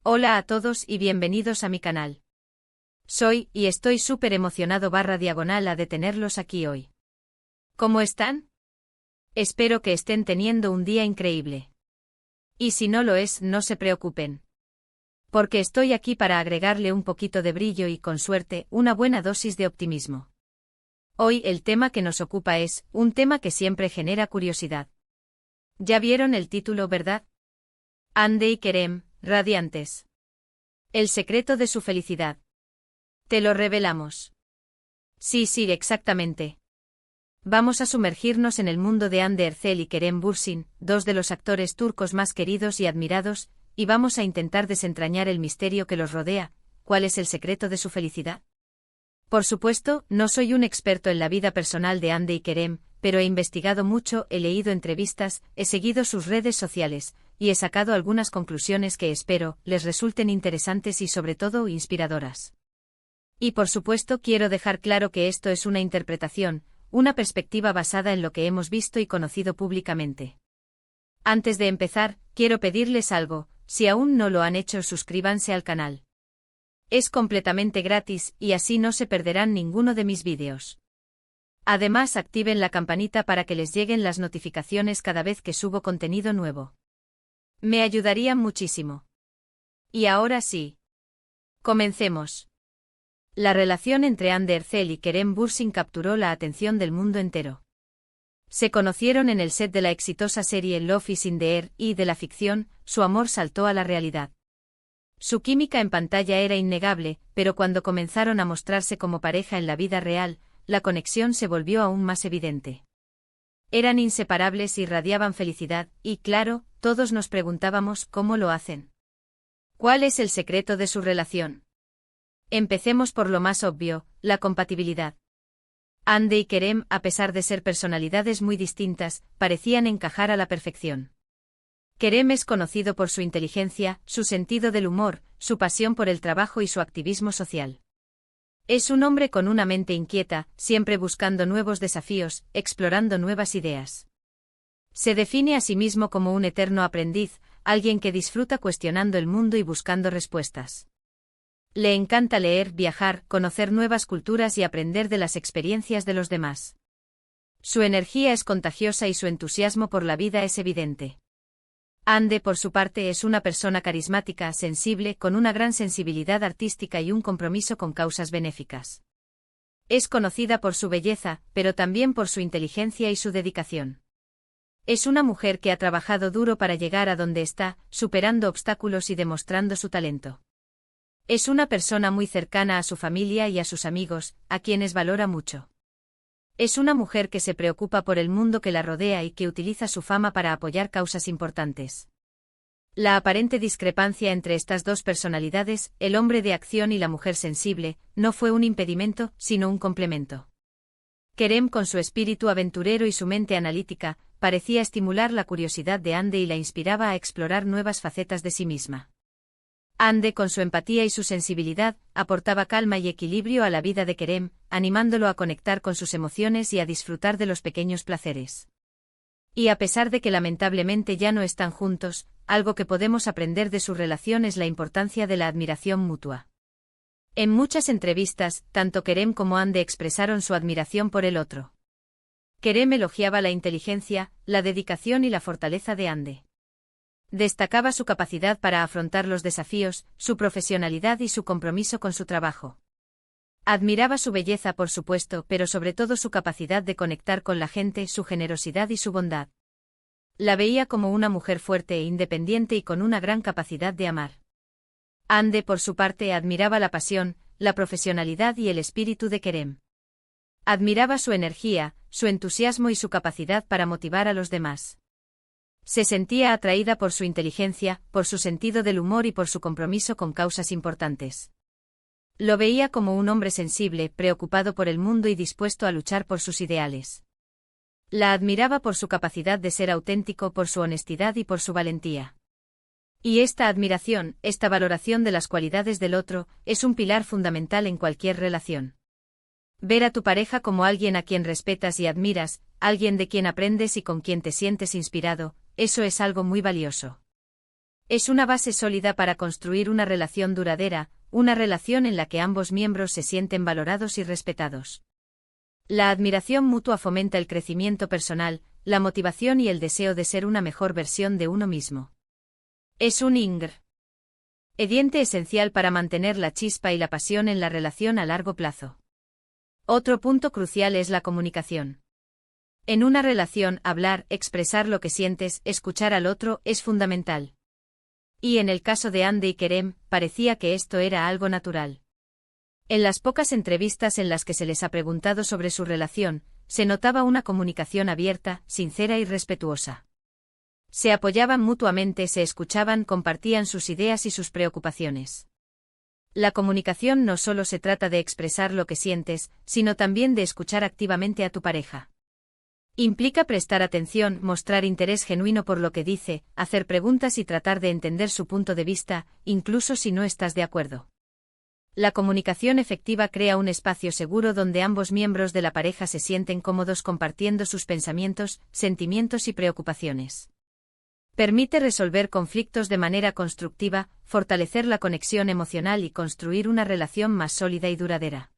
Hola a todos y bienvenidos a mi canal. Soy y estoy súper emocionado /diagonal de tenerlos aquí hoy. ¿Cómo están? Espero que estén teniendo un día increíble. Y si no lo es, no se preocupen. Porque estoy aquí para agregarle un poquito de brillo y, con suerte, una buena dosis de optimismo. Hoy el tema que nos ocupa es un tema que siempre genera curiosidad. Ya vieron el título, ¿verdad? Hande y Kerem, radiantes. El secreto de su felicidad. Te lo revelamos. Sí, exactamente. Vamos a sumergirnos en el mundo de Hande Erçel y Kerem Bürsin, dos de los actores turcos más queridos y admirados, y vamos a intentar desentrañar el misterio que los rodea. ¿Cuál es el secreto de su felicidad? Por supuesto, no soy un experto en la vida personal de Hande y Kerem, pero he investigado mucho, he leído entrevistas, he seguido sus redes sociales, y he sacado algunas conclusiones que espero les resulten interesantes y sobre todo inspiradoras. Y por supuesto quiero dejar claro que esto es una interpretación, una perspectiva basada en lo que hemos visto y conocido públicamente. Antes de empezar, quiero pedirles algo: si aún no lo han hecho, suscríbanse al canal. Es completamente gratis y así no se perderán ninguno de mis vídeos. Además, activen la campanita para que les lleguen las notificaciones cada vez que subo contenido nuevo. Me ayudarían muchísimo. Y ahora sí. Comencemos. La relación entre Hande Erçel y Kerem Bürsin capturó la atención del mundo entero. Se conocieron en el set de la exitosa serie Love is in the Air y, de la ficción, su amor saltó a la realidad. Su química en pantalla era innegable, pero cuando comenzaron a mostrarse como pareja en la vida real, la conexión se volvió aún más evidente. Eran inseparables y radiaban felicidad, y claro, todos nos preguntábamos cómo lo hacen. ¿Cuál es el secreto de su relación? Empecemos por lo más obvio, la compatibilidad. Hande y Kerem, a pesar de ser personalidades muy distintas, parecían encajar a la perfección. Kerem es conocido por su inteligencia, su sentido del humor, su pasión por el trabajo y su activismo social. Es un hombre con una mente inquieta, siempre buscando nuevos desafíos, explorando nuevas ideas. Se define a sí mismo como un eterno aprendiz, alguien que disfruta cuestionando el mundo y buscando respuestas. Le encanta leer, viajar, conocer nuevas culturas y aprender de las experiencias de los demás. Su energía es contagiosa y su entusiasmo por la vida es evidente. Hande, por su parte, es una persona carismática, sensible, con una gran sensibilidad artística y un compromiso con causas benéficas. Es conocida por su belleza, pero también por su inteligencia y su dedicación. Es una mujer que ha trabajado duro para llegar a donde está, superando obstáculos y demostrando su talento. Es una persona muy cercana a su familia y a sus amigos, a quienes valora mucho. Es una mujer que se preocupa por el mundo que la rodea y que utiliza su fama para apoyar causas importantes. La aparente discrepancia entre estas dos personalidades, el hombre de acción y la mujer sensible, no fue un impedimento, sino un complemento. Kerem, con su espíritu aventurero y su mente analítica, parecía estimular la curiosidad de Hande y la inspiraba a explorar nuevas facetas de sí misma. Hande, con su empatía y su sensibilidad, aportaba calma y equilibrio a la vida de Kerem, animándolo a conectar con sus emociones y a disfrutar de los pequeños placeres. Y a pesar de que lamentablemente ya no están juntos, algo que podemos aprender de su relación es la importancia de la admiración mutua. En muchas entrevistas, tanto Kerem como Hande expresaron su admiración por el otro. Kerem elogiaba la inteligencia, la dedicación y la fortaleza de Hande. Destacaba su capacidad para afrontar los desafíos, su profesionalidad y su compromiso con su trabajo. Admiraba su belleza, por supuesto, pero sobre todo su capacidad de conectar con la gente, su generosidad y su bondad. La veía como una mujer fuerte e independiente y con una gran capacidad de amar. Hande, por su parte, admiraba la pasión, la profesionalidad y el espíritu de Kerem. Admiraba su energía, su entusiasmo y su capacidad para motivar a los demás. Se sentía atraída por su inteligencia, por su sentido del humor y por su compromiso con causas importantes. Lo veía como un hombre sensible, preocupado por el mundo y dispuesto a luchar por sus ideales. La admiraba por su capacidad de ser auténtico, por su honestidad y por su valentía. Y esta admiración, esta valoración de las cualidades del otro, es un pilar fundamental en cualquier relación. Ver a tu pareja como alguien a quien respetas y admiras, alguien de quien aprendes y con quien te sientes inspirado, eso es algo muy valioso. Es una base sólida para construir una relación duradera, una relación en la que ambos miembros se sienten valorados y respetados. La admiración mutua fomenta el crecimiento personal, la motivación y el deseo de ser una mejor versión de uno mismo. Es un ingrediente esencial para mantener la chispa y la pasión en la relación a largo plazo. Otro punto crucial es la comunicación. En una relación, hablar, expresar lo que sientes, escuchar al otro, es fundamental. Y en el caso de Andy y Kerem, parecía que esto era algo natural. En las pocas entrevistas en las que se les ha preguntado sobre su relación, se notaba una comunicación abierta, sincera y respetuosa. Se apoyaban mutuamente, se escuchaban, compartían sus ideas y sus preocupaciones. La comunicación no solo se trata de expresar lo que sientes, sino también de escuchar activamente a tu pareja. Implica prestar atención, mostrar interés genuino por lo que dice, hacer preguntas y tratar de entender su punto de vista, incluso si no estás de acuerdo. La comunicación efectiva crea un espacio seguro donde ambos miembros de la pareja se sienten cómodos compartiendo sus pensamientos, sentimientos y preocupaciones. Permite resolver conflictos de manera constructiva, fortalecer la conexión emocional y construir una relación más sólida y duradera.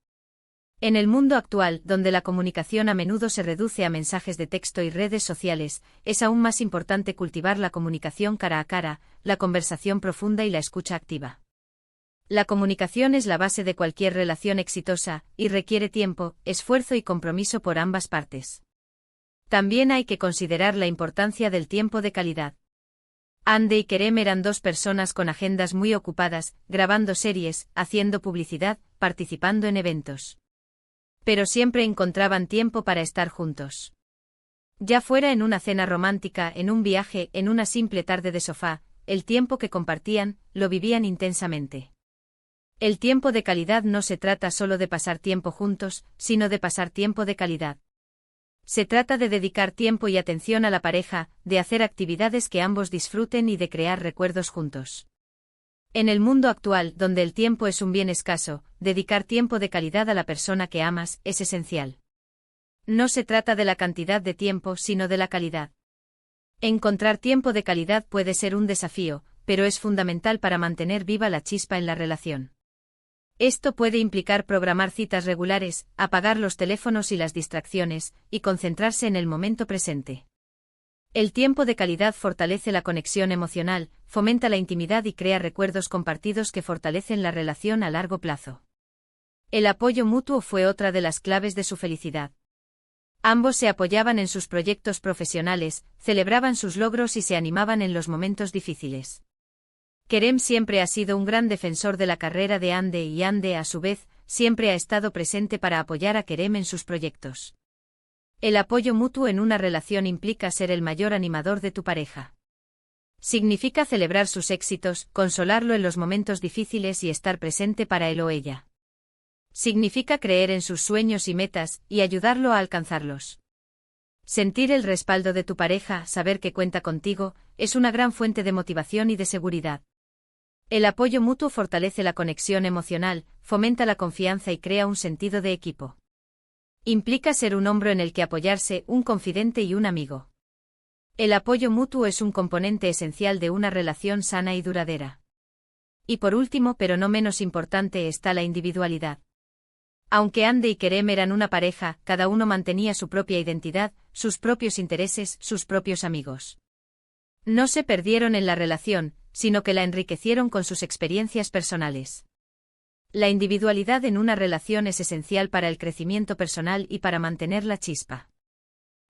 En el mundo actual, donde la comunicación a menudo se reduce a mensajes de texto y redes sociales, es aún más importante cultivar la comunicación cara a cara, la conversación profunda y la escucha activa. La comunicación es la base de cualquier relación exitosa, y requiere tiempo, esfuerzo y compromiso por ambas partes. También hay que considerar la importancia del tiempo de calidad. Andy y Kerem eran dos personas con agendas muy ocupadas, grabando series, haciendo publicidad, participando en eventos. Pero siempre encontraban tiempo para estar juntos. Ya fuera en una cena romántica, en un viaje, en una simple tarde de sofá, el tiempo que compartían, lo vivían intensamente. El tiempo de calidad no se trata solo de pasar tiempo juntos, sino de pasar tiempo de calidad. Se trata de dedicar tiempo y atención a la pareja, de hacer actividades que ambos disfruten y de crear recuerdos juntos. En el mundo actual, donde el tiempo es un bien escaso, dedicar tiempo de calidad a la persona que amas es esencial. No se trata de la cantidad de tiempo, sino de la calidad. Encontrar tiempo de calidad puede ser un desafío, pero es fundamental para mantener viva la chispa en la relación. Esto puede implicar programar citas regulares, apagar los teléfonos y las distracciones, y concentrarse en el momento presente. El tiempo de calidad fortalece la conexión emocional, fomenta la intimidad y crea recuerdos compartidos que fortalecen la relación a largo plazo. El apoyo mutuo fue otra de las claves de su felicidad. Ambos se apoyaban en sus proyectos profesionales, celebraban sus logros y se animaban en los momentos difíciles. Kerem siempre ha sido un gran defensor de la carrera de Andy y Andy, a su vez, siempre ha estado presente para apoyar a Kerem en sus proyectos. El apoyo mutuo en una relación implica ser el mayor animador de tu pareja. Significa celebrar sus éxitos, consolarlo en los momentos difíciles y estar presente para él o ella. Significa creer en sus sueños y metas, y ayudarlo a alcanzarlos. Sentir el respaldo de tu pareja, saber que cuenta contigo, es una gran fuente de motivación y de seguridad. El apoyo mutuo fortalece la conexión emocional, fomenta la confianza y crea un sentido de equipo. Implica ser un hombro en el que apoyarse, un confidente y un amigo. El apoyo mutuo es un componente esencial de una relación sana y duradera. Y por último, pero no menos importante, está la individualidad. Aunque Andy y Kerem eran una pareja, cada uno mantenía su propia identidad, sus propios intereses, sus propios amigos. No se perdieron en la relación, sino que la enriquecieron con sus experiencias personales. La individualidad en una relación es esencial para el crecimiento personal y para mantener la chispa.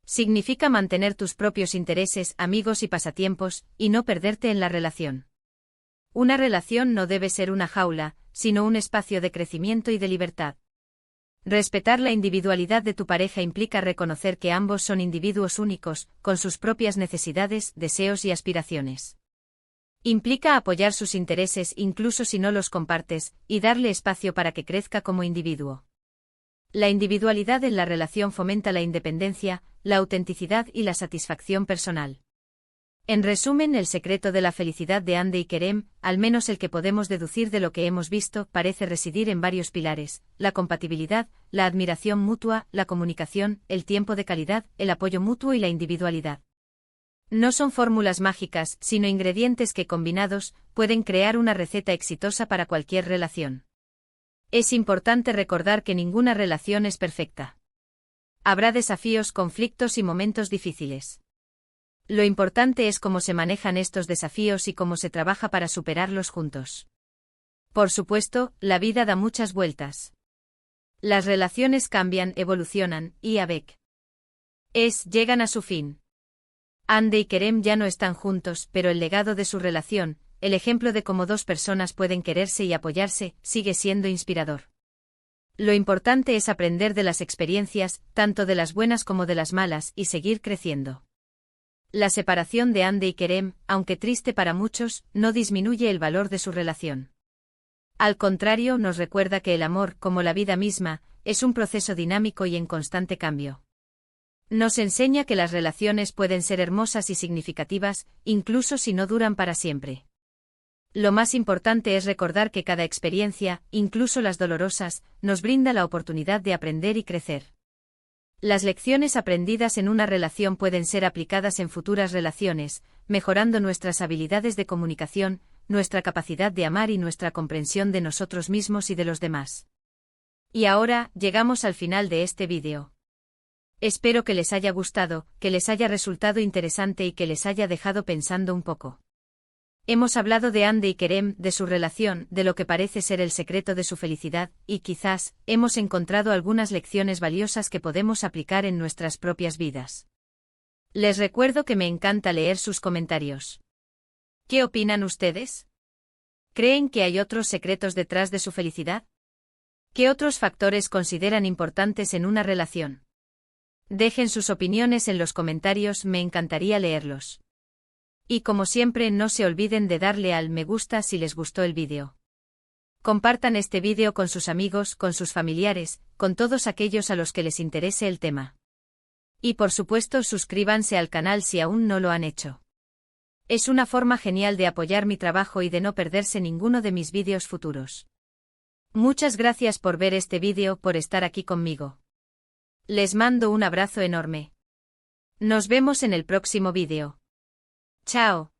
Significa mantener tus propios intereses, amigos y pasatiempos, y no perderte en la relación. Una relación no debe ser una jaula, sino un espacio de crecimiento y de libertad. Respetar la individualidad de tu pareja implica reconocer que ambos son individuos únicos, con sus propias necesidades, deseos y aspiraciones. Implica apoyar sus intereses incluso si no los compartes, y darle espacio para que crezca como individuo. La individualidad en la relación fomenta la independencia, la autenticidad y la satisfacción personal. En resumen, el secreto de la felicidad de Andy y Kerem, al menos el que podemos deducir de lo que hemos visto, parece residir en varios pilares: la compatibilidad, la admiración mutua, la comunicación, el tiempo de calidad, el apoyo mutuo y la individualidad. No son fórmulas mágicas, sino ingredientes que combinados pueden crear una receta exitosa para cualquier relación. Es importante recordar que ninguna relación es perfecta. Habrá desafíos, conflictos y momentos difíciles. Lo importante es cómo se manejan estos desafíos y cómo se trabaja para superarlos juntos. Por supuesto, la vida da muchas vueltas. Las relaciones cambian, evolucionan, y a veces llegan a su fin. Hande y Kerem ya no están juntos, pero el legado de su relación, el ejemplo de cómo dos personas pueden quererse y apoyarse, sigue siendo inspirador. Lo importante es aprender de las experiencias, tanto de las buenas como de las malas, y seguir creciendo. La separación de Hande y Kerem, aunque triste para muchos, no disminuye el valor de su relación. Al contrario, nos recuerda que el amor, como la vida misma, es un proceso dinámico y en constante cambio. Nos enseña que las relaciones pueden ser hermosas y significativas, incluso si no duran para siempre. Lo más importante es recordar que cada experiencia, incluso las dolorosas, nos brinda la oportunidad de aprender y crecer. Las lecciones aprendidas en una relación pueden ser aplicadas en futuras relaciones, mejorando nuestras habilidades de comunicación, nuestra capacidad de amar y nuestra comprensión de nosotros mismos y de los demás. Y ahora, llegamos al final de este vídeo. Espero que les haya gustado, que les haya resultado interesante y que les haya dejado pensando un poco. Hemos hablado de Hande y Kerem, de su relación, de lo que parece ser el secreto de su felicidad, y quizás, hemos encontrado algunas lecciones valiosas que podemos aplicar en nuestras propias vidas. Les recuerdo que me encanta leer sus comentarios. ¿Qué opinan ustedes? ¿Creen que hay otros secretos detrás de su felicidad? ¿Qué otros factores consideran importantes en una relación? Dejen sus opiniones en los comentarios, me encantaría leerlos. Y como siempre, no se olviden de darle al me gusta si les gustó el vídeo. Compartan este vídeo con sus amigos, con sus familiares, con todos aquellos a los que les interese el tema. Y por supuesto, suscríbanse al canal si aún no lo han hecho. Es una forma genial de apoyar mi trabajo y de no perderse ninguno de mis vídeos futuros. Muchas gracias por ver este vídeo, por estar aquí conmigo. Les mando un abrazo enorme. Nos vemos en el próximo vídeo. Chao.